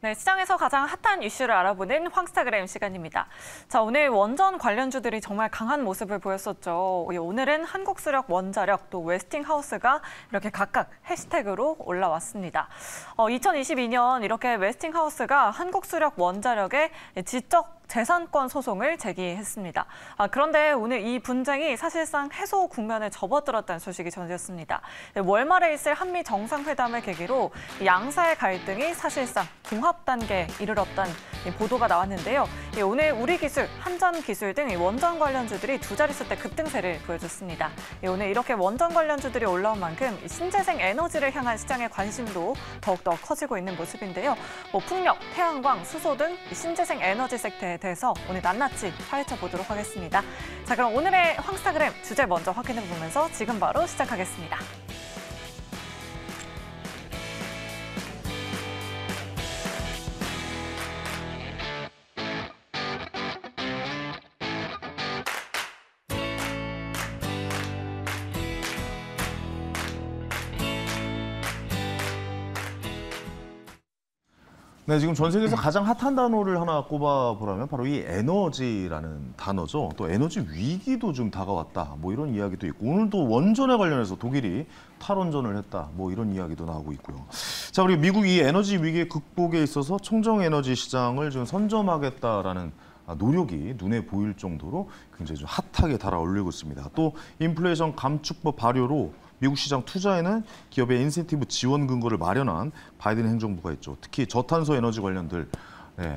네, 시장에서 가장 핫한 이슈를 알아보는 황스타그램 시간입니다. 자, 오늘 원전 관련주들이 정말 강한 모습을 보였었죠. 오늘은 한국수력, 원자력, 또 웨스팅하우스가 이렇게 각각 해시태그로 올라왔습니다. 2022년 이렇게 웨스팅하우스가 한국수력, 원자력의 지적 재산권 소송을 제기했습니다. 그런데 오늘 이 분쟁이 사실상 해소 국면에 접어들었다는 소식이 전해졌습니다. 월말에 있을 한미 정상회담을 계기로 양사의 갈등이 사실상 봉합 단계에 이르렀다는 보도가 나왔는데요. 오늘 우리기술, 한전기술 등 원전 관련주들이 두 자릿수 대 급등세를 보여줬습니다. 오늘 이렇게 원전 관련주들이 올라온 만큼 신재생 에너지를 향한 시장의 관심도 더욱더 커지고 있는 모습인데요. 풍력, 태양광, 수소 등 신재생 에너지 섹터에 대해서 오늘 낱낱이 파헤쳐 보도록 하겠습니다. 자, 그럼 오늘의 황스타그램 주제 먼저 확인해 보면서 지금 바로 시작하겠습니다. 네, 지금 전 세계에서 가장 핫한 단어를 하나 꼽아보라면 바로 이 에너지라는 단어죠. 또 에너지 위기도 좀 다가왔다. 뭐 이런 이야기도 있고 오늘도 원전에 관련해서 독일이 탈원전을 했다. 뭐 이런 이야기도 나오고 있고요. 자, 그리고 미국이 이 에너지 위기 극복에 있어서 청정 에너지 시장을 좀 선점하겠다라는 노력이 눈에 보일 정도로 굉장히 좀 핫하게 달아올리고 있습니다. 또 인플레이션 감축법 발효로 미국 시장 투자에는 기업의 인센티브 지원 근거를 마련한 바이든 행정부가 있죠. 특히 저탄소 에너지 관련들,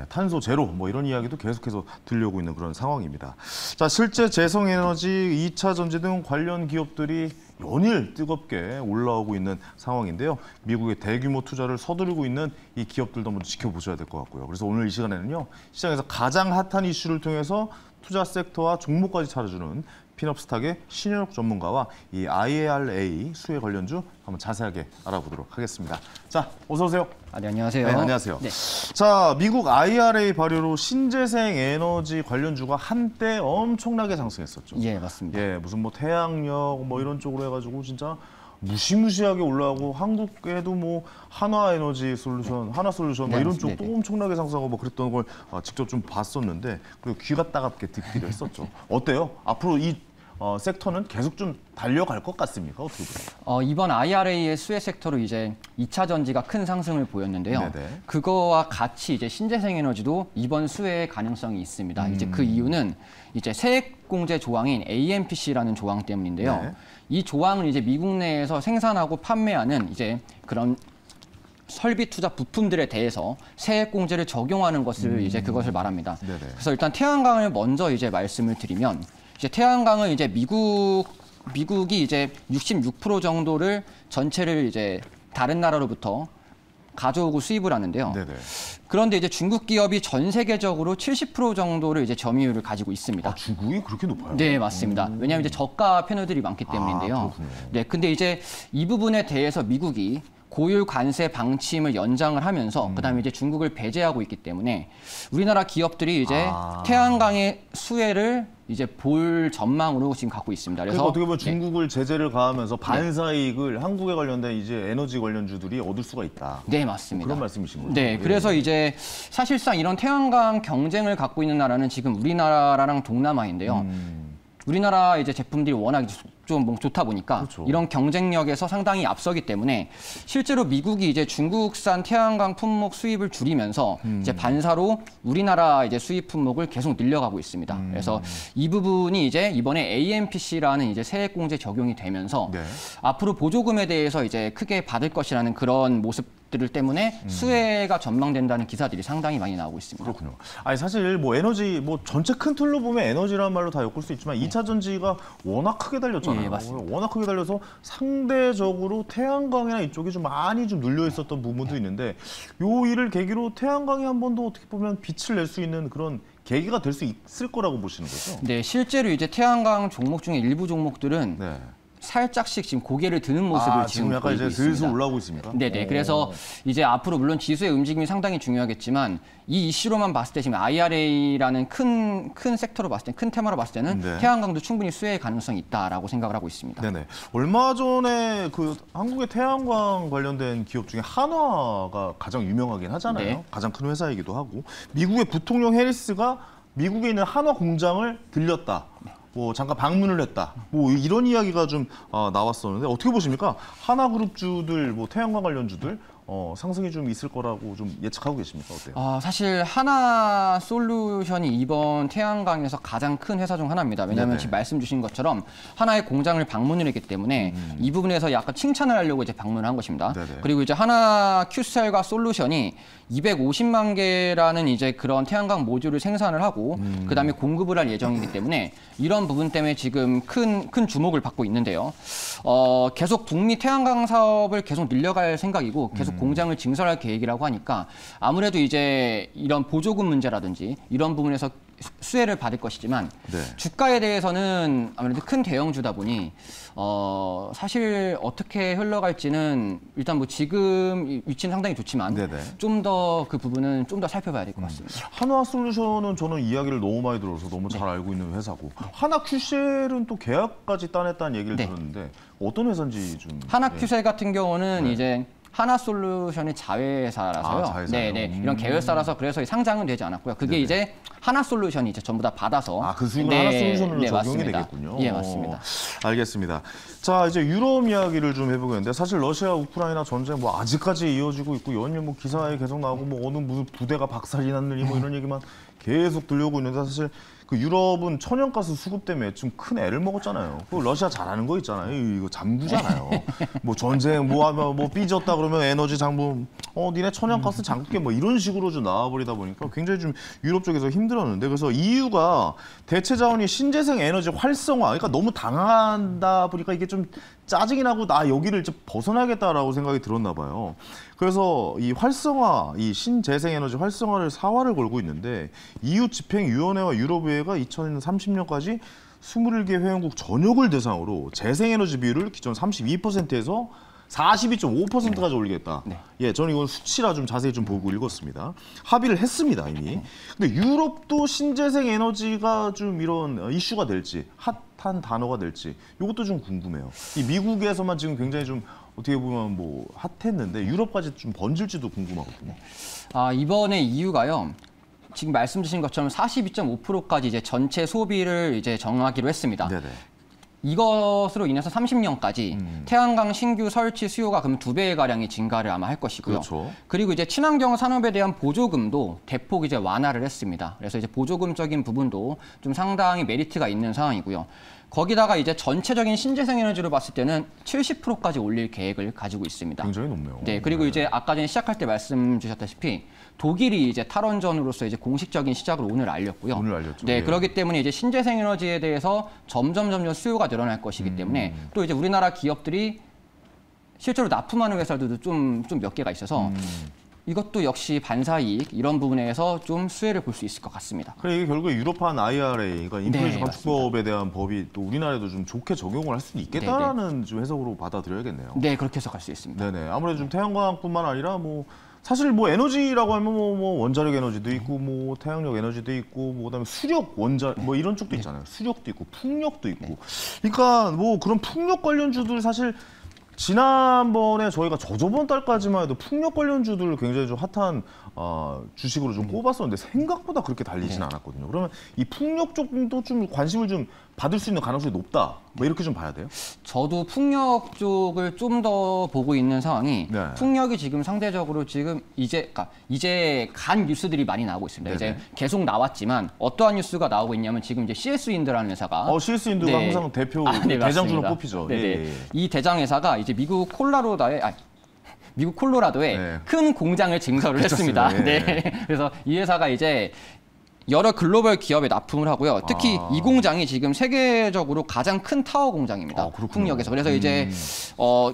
탄소 제로 뭐 이런 이야기도 계속해서 들려오고 있는 그런 상황입니다. 자, 실제 재생에너지, 2차 전지 등 관련 기업들이 연일 뜨겁게 올라오고 있는 상황인데요. 미국의 대규모 투자를 서두르고 있는 이 기업들도 한번 지켜보셔야 될 것 같고요. 그래서 오늘 이 시간에는요, 시장에서 가장 핫한 이슈를 통해서 투자 섹터와 종목까지 찾아주는 핀업스탁의 신현욱 전문가와 이 IRA 수혜 관련주 한번 자세하게 알아보도록 하겠습니다. 자, 어서 오세요. 네, 안녕하세요. 네, 안녕하세요. 네. 자, 미국 IRA 발효로 신재생 에너지 관련주가 한때 엄청나게 상승했었죠. 예, 맞습니다. 예, 무슨 뭐 태양력 뭐 이런 쪽으로 해가지고 진짜 무시무시하게 올라가고 한국에도 뭐 하나에너지 솔루션, 하나솔루션 뭐 이런 쪽도 엄청나게 상승하고 뭐 그랬던 걸 직접 좀 봤었는데 그리고 귀가 따갑게 듣기도 했었죠. 어때요? 앞으로 이 섹터는 계속 좀 달려갈 것 같습니까? 어떻게 보세요? 이번 IRA의 수혜 섹터로 이제 2차 전지가 큰 상승을 보였는데요. 네네. 그거와 같이 이제 신재생 에너지도 이번 수혜의 가능성이 있습니다. 이제 그 이유는 이제 세액공제 조항인 AMPC라는 조항 때문인데요. 네. 이 조항을 이제 미국 내에서 생산하고 판매하는 이제 그런 설비 투자 부품들에 대해서 세액공제를 적용하는 것을 이제 그것을 말합니다. 네네. 그래서 일단 태양광을 먼저 이제 말씀을 드리면 이제 태양광은 이제 미국이 이제 66% 정도를 전체를 이제 다른 나라로부터 가져오고 수입을 하는데요. 네네. 그런데 이제 중국 기업이 전 세계적으로 70% 정도를 이제 점유율을 가지고 있습니다. 중국이 그렇게 높아요? 네, 맞습니다. 왜냐하면 이제 저가 패널들이 많기 때문인데요. 네, 근데 이제 이 부분에 대해서 미국이 고율 관세 방침을 연장을 하면서 그다음에 이제 중국을 배제하고 있기 때문에 우리나라 기업들이 이제 태양광의 수혜를 이제 볼 전망으로 지금 갖고 있습니다. 그래서 어떻게 보면 중국을 제재를 가하면서 반사이익을 한국에 관련된 이제 에너지 관련주들이 얻을 수가 있다. 네, 맞습니다. 그런 말씀이신 거죠? 네, 그래서 이제 사실상 이런 태양광 경쟁을 갖고 있는 나라는 지금 우리나라랑 동남아인데요. 우리나라 이제 제품들이 워낙 좀 좋다 보니까 그렇죠. 이런 경쟁력에서 상당히 앞서기 때문에 실제로 미국이 이제 중국산 태양광 품목 수입을 줄이면서 이제 반사로 우리나라 이제 수입 품목을 계속 늘려가고 있습니다. 그래서 이 부분이 이제 이번에 AMPC라는 이제 세액공제 적용이 되면서 앞으로 보조금에 대해서 이제 크게 받을 것이라는 그런 모습들 때문에 수혜가 전망된다는 기사들이 상당히 많이 나오고 있습니다. 그렇군요. 아니 사실 뭐 에너지 뭐 전체 큰 틀로 보면 에너지라는 말로 다 엮을 수 있지만 2차 전지가 워낙 크게 달렸잖아요. 워낙 크게 달려서 상대적으로 태양광이나 이쪽이 좀 많이 좀 눌려 있었던 부분도 있는데 요 일을 계기로 태양광이 한 번 더 어떻게 보면 빛을 낼 수 있는 그런 계기가 될 수 있을 거라고 보시는 거죠? 네, 실제로 이제 태양광 종목 중에 일부 종목들은 살짝씩 지금 고개를 드는 모습을 지금 약간 보이고 이제 슬슬 있습니다. 올라오고 있습니까? 네네. 그래서 이제 앞으로 물론 지수의 움직임이 상당히 중요하겠지만 이 이슈로만 봤을 때 지금 IRA라는 큰 섹터로 봤을 때, 큰 테마로 봤을 때는 네. 태양광도 충분히 수혜의 가능성이 있다라고 생각을 하고 있습니다. 네네. 얼마 전에 그 한국의 태양광 관련된 기업 중에 한화가 가장 유명하긴 하잖아요. 네. 가장 큰 회사이기도 하고 미국의 부통령 해리스가 미국에 있는 한화 공장을 들렸다. 뭐 잠깐 방문을 했다. 뭐 이런 이야기가 좀 나왔었는데 어떻게 보십니까? 하나그룹주들, 뭐 태양광 관련주들 상승이 좀 있을 거라고 좀 예측하고 계십니까? 어때요? 사실 하나솔루션이 이번 태양광에서 가장 큰 회사 중 하나입니다. 왜냐하면 네네. 지금 말씀 주신 것처럼 하나의 공장을 방문을 했기 때문에 이 부분에서 약간 칭찬을 하려고 이제 방문을 한 것입니다. 네네. 그리고 이제 하나 큐셀과 솔루션이 250만 개라는 이제 그런 태양광 모듈을 생산을 하고 그다음에 공급을 할 예정이기 때문에 이런 부분 때문에 지금 큰 주목을 받고 있는데요. 계속 북미 태양광 사업을 계속 늘려갈 생각이고 계속 공장을 증설할 계획이라고 하니까 아무래도 이제 이런 보조금 문제라든지 이런 부분에서 수혜를 받을 것이지만 네. 주가에 대해서는 아무래도 큰 대형주다 보니 사실 어떻게 흘러갈지는 일단 뭐 지금 위치는 상당히 좋지만 좀 더 그 부분은 좀 더 살펴봐야 될 것 같습니다. 한화솔루션은 저는 이야기를 너무 많이 들어서 너무 잘 알고 있는 회사고 하나큐셀은 또 계약까지 따냈다는 얘기를 들었는데 어떤 회사인지 좀. 하나큐셀 같은 경우는 이제 하나솔루션의 자회사라서요. 자회사요? 네네. 이런 계열사라서 그래서 상장은 되지 않았고요. 그게 네네. 이제 하나솔루션이 이제 전부 다 받아서 그 수익은 하나솔루션으로 적용이 맞습니다. 되겠군요. 예, 맞습니다. 알겠습니다. 자, 이제 유럽 이야기를 좀 해보겠는데 사실 러시아 우크라이나 전쟁 뭐 아직까지 이어지고 있고 연일 뭐 기사에 계속 나오고 뭐 어느 무슨 부대가 박살이 났느니 뭐 이런 얘기만 계속 들려오고 있는데 사실 그 유럽은 천연가스 수급 때문에 좀 큰 애를 먹었잖아요. 그 러시아 잘하는 거 있잖아요. 이거 잠그잖아요. 뭐 전쟁 뭐 삐졌다 그러면 에너지 장부 니네 천연가스 잠글게 뭐 이런 식으로 좀 나와버리다 보니까 굉장히 좀 유럽 쪽에서 힘들었는데 그래서 EU가 대체 자원이 신재생 에너지 활성화 그러니까 너무 당한다 보니까 이게 좀 짜증이 나고 나 여기를 좀 벗어나겠다라고 생각이 들었나 봐요. 그래서 이 활성화, 이 신재생 에너지 활성화를 사활을 걸고 있는데 EU 집행위원회와 유럽의회가 2030년까지 21개 회원국 전역을 대상으로 재생에너지 비율을 기존 32%에서 42.5%까지 올리겠다. 네. 예, 저는 이건 수치라 좀 자세히 좀 보고 읽었습니다. 합의를 했습니다, 이미. 근데 유럽도 신재생 에너지가 좀 이런 이슈가 될지, 핫한 단어가 될지, 이것도 좀 궁금해요. 이 미국에서만 지금 굉장히 좀 어떻게 보면 뭐 핫했는데 유럽까지 좀 번질지도 궁금하거든요. 이번에 EU가요. 지금 말씀 주신 것처럼 42.5%까지 이제 전체 소비를 이제 정하기로 했습니다. 네네. 이것으로 인해서 30년까지 태양광 신규 설치 수요가 그럼 2배 가량이 증가를 아마 할 것이고요. 그렇죠. 그리고 이제 친환경 산업에 대한 보조금도 대폭 이제 완화를 했습니다. 그래서 이제 보조금적인 부분도 좀 상당히 메리트가 있는 상황이고요. 거기다가 이제 전체적인 신재생 에너지로 봤을 때는 70%까지 올릴 계획을 가지고 있습니다. 굉장히 높네요. 네, 그리고 이제 아까 전에 시작할 때 말씀 주셨다시피 독일이 이제 탈원전으로서 이제 공식적인 시작을 오늘 알렸고요. 오늘 알렸죠. 네, 예. 그렇기 때문에 이제 신재생 에너지에 대해서 점점 수요가 늘어날 것이기 때문에 또 이제 우리나라 기업들이 실제로 납품하는 회사들도 좀 몇 개가 있어서 이것도 역시 반사이익 이런 부분에서 좀 수혜를 볼 수 있을 것 같습니다. 그래 이게 결국에 유럽판 IRA, 그러니까 인플레이션 네, 감축법에 대한 법이 또 우리나라에도 좀 좋게 적용을 할 수는 있겠다라는 좀 해석으로 받아들여야겠네요. 네, 그렇게 해석할 수 있습니다. 네네. 아무래도 좀 태양광뿐만 아니라 뭐 사실 뭐 에너지라고 하면 뭐 원자력 에너지도 있고 뭐 태양력 에너지도 있고 뭐 그다음에 수력 원자 뭐 이런 쪽도 있잖아요. 수력도 있고 풍력도 있고. 그러니까 뭐 그런 풍력 관련주들 사실 지난번에 저희가 저번 달까지만 해도 풍력 관련주들 굉장히 좀 핫한 주식으로 좀 꼽았었는데 생각보다 그렇게 달리진 않았거든요. 그러면 이 풍력 쪽도 좀 관심을 좀 받을 수 있는 가능성이 높다. 뭐 이렇게 좀 봐야 돼요? 저도 풍력 쪽을 좀 더 보고 있는 상황이 네. 풍력이 지금 상대적으로 지금 이제 간 뉴스들이 많이 나오고 있습니다. 네네. 이제 계속 나왔지만 어떠한 뉴스가 나오고 있냐면 지금 이제 CS-윈드라는 회사가 CS 인도가 네. 항상 대표 네, 대장주로 맞습니다. 뽑히죠. 네네. 예. 이 대장 회사가 이제 미국 콜로라도에 네. 큰 공장을 증설을 했습니다. 그렇습니다. 예. 네. 그래서 이 회사가 이제 여러 글로벌 기업에 납품을 하고요. 특히 이 공장이 지금 세계적으로 가장 큰 타워 공장입니다. 풍력에서. 그래서 이제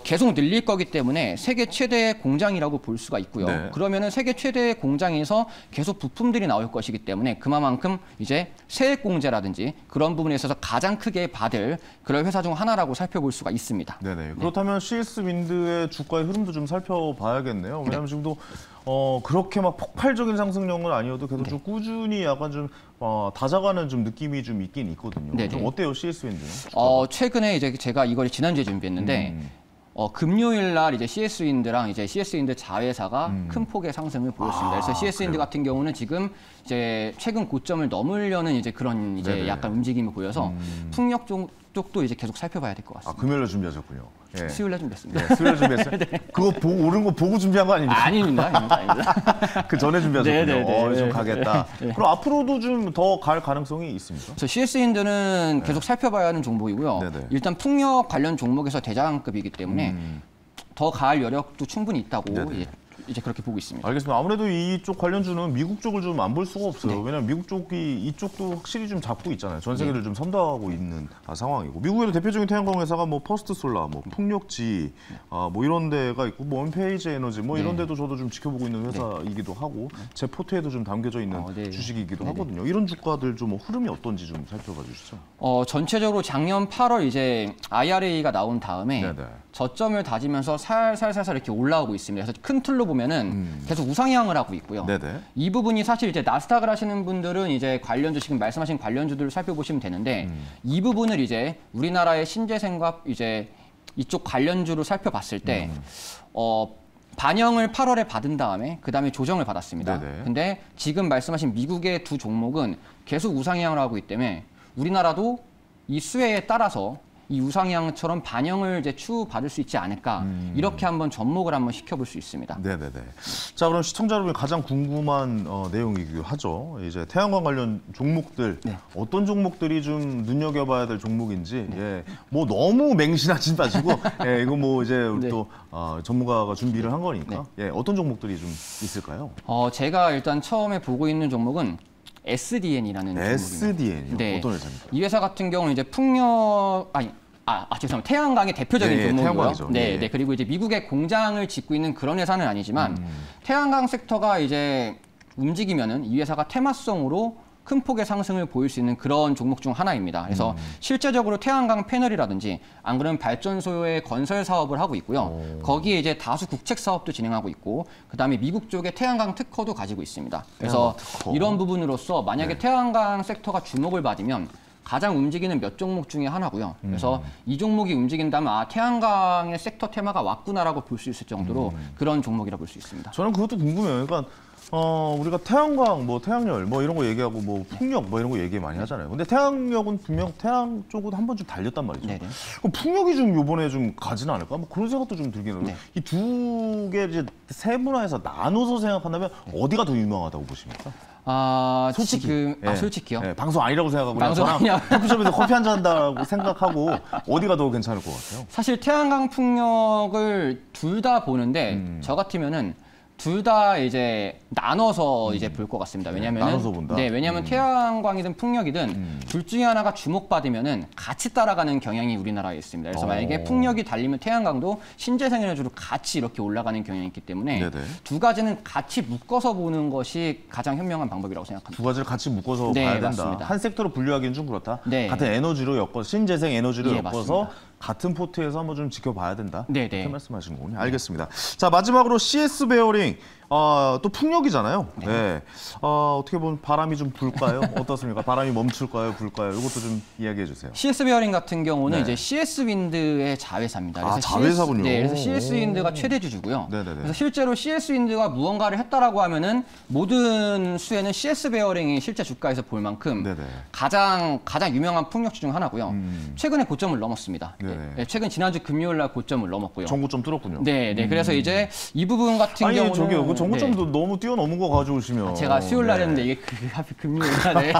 계속 늘릴 거기 때문에 세계 최대의 공장이라고 볼 수가 있고요. 네. 그러면은 세계 최대의 공장에서 계속 부품들이 나올 것이기 때문에 그만큼 이제 세액공제라든지 그런 부분에 있어서 가장 크게 받을 그런 회사 중 하나라고 살펴볼 수가 있습니다. 네네. 그렇다면 CS 윈드의 주가의 흐름도 좀 살펴봐야겠네요. 왜냐하면 지금도 그렇게 막 폭발적인 상승력은 아니어도 계속 좀 꾸준히 약간 좀 다져가는 좀 느낌이 좀 있긴 있거든요. 네네. 좀 어때요, CS 윈드는? 최근에 이제 제가 이걸 지난주에 준비했는데 금요일 날 이제 CS 윈드랑 이제 CS 윈드 자회사가 큰 폭의 상승을 보였습니다. 그래서 CS 윈드 같은 경우는 지금 이제 최근 고점을 넘으려는 이제 그런 이제 네네. 약간 움직임을 보여서 풍력 쪽도 이제 계속 살펴봐야 될 것 같습니다. 금요일에 준비하셨군요. 예. 수요일에 준비했습니다. 네, 수요일에 준비했어요? 그거 오른 거 보고 준비한 거 아닙니까? 아닙니다. 그 전에 준비하셨군요. 네네네. 좀 가겠다. 그럼 앞으로도 좀 더 갈 가능성이 있습니까? 그래서 CS 윈드는 계속 살펴봐야 하는 종목이고요. 네네. 일단 풍력 관련 종목에서 대장급이기 때문에 더 가을 여력도 충분히 있다고 네네. 이제 그렇게 보고 있습니다. 알겠습니다. 아무래도 이쪽 관련주는 미국 쪽을 좀 안 볼 수가 없어요. 네. 왜냐하면 미국 쪽이 이쪽도 확실히 좀 잡고 있잖아요. 전 세계를 좀 선도하고 있는 상황이고. 미국에도 대표적인 태양광 회사가 뭐 퍼스트 솔라, 뭐 풍력지, 뭐 이런 데가 있고, 뭐 원페이지 에너지, 뭐 이런 데도 저도 좀 지켜보고 있는 회사이기도 하고, 제 포트에도 좀 담겨져 있는 주식이기도 하거든요. 이런 주가들 좀 흐름이 어떤지 좀 살펴봐 주시죠. 전체적으로 작년 8월 이제 IRA가 나온 다음에 네네. 저점을 다지면서 살살살살 이렇게 올라오고 있습니다. 그래서 큰 틀로 보면은 계속 우상향을 하고 있고요. 네네. 이 부분이 사실 이제 나스닥을 하시는 분들은 이제 관련주 지금 말씀하신 관련주들을 살펴보시면 되는데 이 부분을 이제 우리나라의 신재생과 이제 이쪽 관련주로 살펴봤을 때 반영을 8월에 받은 다음에 그다음에 조정을 받았습니다. 네네. 근데 지금 말씀하신 미국의 두 종목은 계속 우상향을 하고 있기 때문에 우리나라도 이 수혜에 따라서 이 우상향처럼 반영을 이제 추후받을 수 있지 않을까 이렇게 한번 접목을 한번 시켜볼 수 있습니다. 네네네. 자, 그럼 시청자 여러분이 가장 궁금한 내용이기도 하죠. 이제 태양광 관련 종목들 어떤 종목들이 좀 눈여겨봐야 될 종목인지 뭐 너무 맹신하지 마시고 이거 뭐 이제 우리 또 전문가가 준비를 한 거니까 어떤 종목들이 좀 있을까요? 제가 일단 처음에 보고 있는 종목은 SDN이라는 종목입니다. SDN이요? 네. 어떤 회사입니까? 이 회사 같은 경우는 이제 죄송합니다. 태양광의 대표적인 종목이고요. 태양광이죠. 네. 그리고 이제 미국에 공장을 짓고 있는 그런 회사는 아니지만 태양광 섹터가 이제 움직이면은 이 회사가 테마성으로 큰 폭의 상승을 보일 수 있는 그런 종목 중 하나입니다. 그래서 실제적으로 태양광 패널이라든지 안 그러면 발전소의 건설 사업을 하고 있고요. 거기에 이제 다수 국책 사업도 진행하고 있고 그다음에 미국 쪽에 태양광 특허도 가지고 있습니다. 그래서 이런 부분으로서 만약에 태양광 섹터가 주목을 받으면 가장 움직이는 몇 종목 중에 하나고요. 그래서 이 종목이 움직인다면 태양광의 섹터 테마가 왔구나라고 볼 수 있을 정도로 그런 종목이라 볼 수 있습니다. 저는 그것도 궁금해요. 그러니까 우리가 태양광, 뭐 태양열, 뭐 이런 거 얘기하고 뭐 풍력, 뭐 이런 거 얘기 많이 하잖아요. 근데 태양력은 분명 태양 쪽으로 한 번 좀 달렸단 말이죠. 네네. 그럼 풍력이 좀 요번에 좀 가지는 않을까? 뭐 그런 생각도 좀 들긴 해요. 이 두 개 이제 세분화해서 나눠서 생각한다면 어디가 더 유명하다고 보십니까? 솔직히 솔직히요? 네, 방송 아니라고 생각하고 방송 아니야. 커피숍에서 커피 한 잔 한다고 생각하고 어디가 더 괜찮을 것 같아요? 사실 태양광 풍력을 둘 다 보는데 저 같으면은 둘 다 이제 나눠서 이제 볼 것 같습니다. 왜냐면은 나눠서 본다. 네, 왜냐하면 태양광이든 풍력이든 둘 중에 하나가 주목받으면은 같이 따라가는 경향이 우리나라에 있습니다. 그래서 만약에 풍력이 달리면 태양광도 신재생 에너지로 같이 이렇게 올라가는 경향이 있기 때문에 두 가지는 같이 묶어서 보는 것이 가장 현명한 방법이라고 생각합니다. 두 가지를 같이 묶어서 봐야 된다. 맞습니다. 한 섹터로 분류하기는 좀 그렇다. 네. 같은 에너지로 엮어서 신재생 에너지로 엮어서 맞습니다. 같은 포트에서 한번 좀 지켜봐야 된다. 네네. 그렇게 말씀하시는 거군요. 알겠습니다. 자, 마지막으로 CS 베어링 또 풍력이잖아요. 네. 어떻게 보면 바람이 좀 불까요? 어떻습니까? 바람이 멈출까요? 불까요? 이것도 좀 이야기해 주세요. CS 베어링 같은 경우는 이제 CS 윈드의 자회사입니다. 그래서 자회사군요. 그래서 CS 윈드가 최대 주주고요. 네네네. 그래서 실제로 CS 윈드가 무언가를 했다라고 하면은 모든 수혜는 CS 베어링이 실제 주가에서 볼 만큼 가장 유명한 풍력주 중 하나고요. 최근에 고점을 넘었습니다. 최근 지난주 금요일 날 고점을 넘었고요. 전고점 뚫었군요. 네. 그래서 이제 이 부분 같은 경우는 저기요. 그 전고점도 너무 뛰어넘은 거 가져오시면 제가 수요일 날 했는데 이게 하필 금요일 날에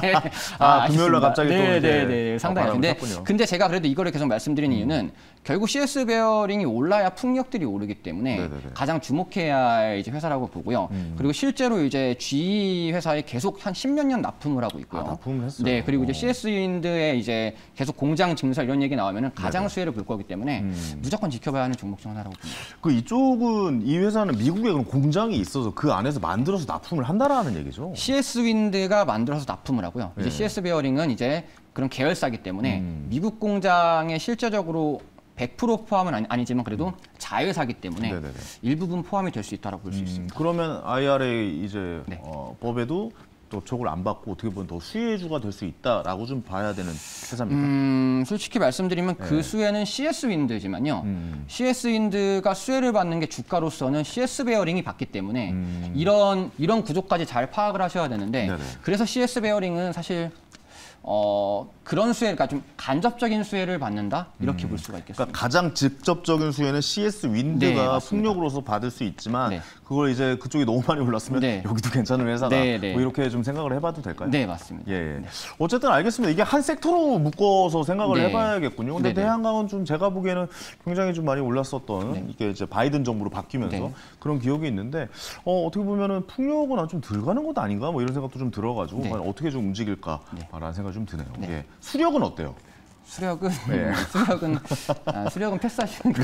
금요일 날 갑자기 또 상당히 근데 제가 그래도 이거를 계속 말씀드리는 이유는 결국 CS 베어링이 올라야 풍력들이 오르기 때문에 네네네. 가장 주목해야 할 이제 회사라고 보고요. 그리고 실제로 이제 GE 회사에 계속 한 10몇 년 납품을 하고 있고요. 납품했어요. 네, 그리고 이제 CS 윈드에 이제 계속 공장 증설 이런 얘기 나오면은 가장 네네. 수혜를 볼 거기 때문에 무조건 지켜봐야 하는 종목 중 하나라고 봅니다. 그 이쪽은 이 회사는 미국에 그럼 공장이 있어서 그 안에서 만들어서 납품을 한다라는 얘기죠. CS 윈드가 만들어서 납품을 하고요. 이제 네. CS 베어링은 이제 그런 계열사기 때문에 미국 공장에 실제적으로 100% 포함은 아니지만 그래도 자회사기 때문에 네네네. 일부분 포함이 될 수 있다고 볼 수 있습니다. 그러면 IRA 이제 네. 법에도 또 촉을 안 받고 어떻게 보면 더 수혜주가 될 수 있다라고 좀 봐야 되는 회사입니까? 솔직히 말씀드리면 그 수혜는 CS 윈드지만요. CS 윈드가 수혜를 받는 게 주가로서는 CS 베어링이 받기 때문에 이런 구조까지 잘 파악을 하셔야 되는데 네네. 그래서 CS 베어링은 사실 그런 수혜, 그러니까 좀 간접적인 수혜를 받는다 이렇게 볼 수가 있겠습니다. 그러니까 가장 직접적인 수혜는 CS 윈드가 네, 맞습니다. 풍력으로서 받을 수 있지만 네. 그걸 이제 그쪽이 너무 많이 올랐으면 네. 여기도 괜찮은 회사다. 네, 네. 뭐 이렇게 좀 생각을 해봐도 될까요? 네, 맞습니다. 예. 어쨌든 알겠습니다. 이게 한 섹터로 묶어서 생각을 네. 해봐야겠군요. 근데 네네. 대한강은 좀 제가 보기에는 굉장히 좀 많이 올랐었던 네. 이게 이제 바이든 정부로 바뀌면서 네. 그런 기억이 있는데 어떻게 보면은 풍력은 좀 덜 가는 것 아닌가 뭐 이런 생각도 좀 들어가지고 네. 과연 어떻게 좀 움직일까라는 생각이 좀 드네요. 네. 예. 수력은 어때요? 수력은 네. 수력은 패스하시는 게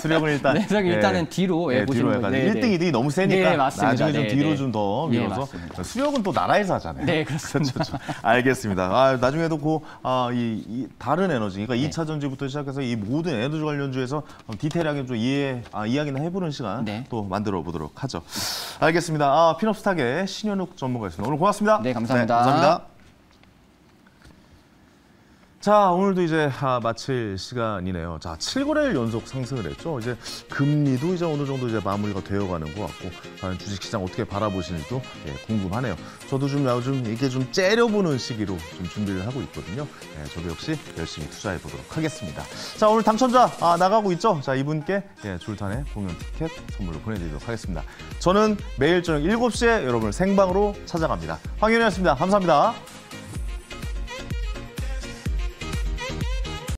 수력은 일단 네, 수력은 일단은 뒤로 뒤로 보시는 약간 거예요. 1등, 2등이 너무 세니까 네, 맞습니다. 나중에 좀 네, 뒤로 네. 좀 더 네, 밀어서 맞습니다. 수력은 또 나라에서 하잖아요. 네, 그렇습니다. 그렇죠. 알겠습니다. 나중에도 이 다른 에너지, 그러니까 2차 전지부터 시작해서 이 모든 에너지 관련주에서 디테일하게 좀 이야기나 해보는 시간 네. 또 만들어 보도록 하죠. 알겠습니다. 피놉스탁의 신현욱 전문가였습니다. 오늘 고맙습니다. 네, 감사합니다. 감사합니다. 자, 오늘도 이제 마칠 시간이네요. 자, 7거래일 연속 상승을 했죠. 이제 금리도 이제 어느 정도 이제 마무리가 되어가는 것 같고, 과연 주식시장 어떻게 바라보시는지도 궁금하네요. 저도 좀 요즘 이게 좀 째려보는 시기로 좀 준비를 하고 있거든요. 저도 역시 열심히 투자해 보도록 하겠습니다. 자, 오늘 당첨자 나가고 있죠. 자, 이분께 줄탄의 공연 티켓 선물로 보내드리도록 하겠습니다. 저는 매일 저녁 7시에 여러분을 생방으로 찾아갑니다. 황현이었습니다. 감사합니다.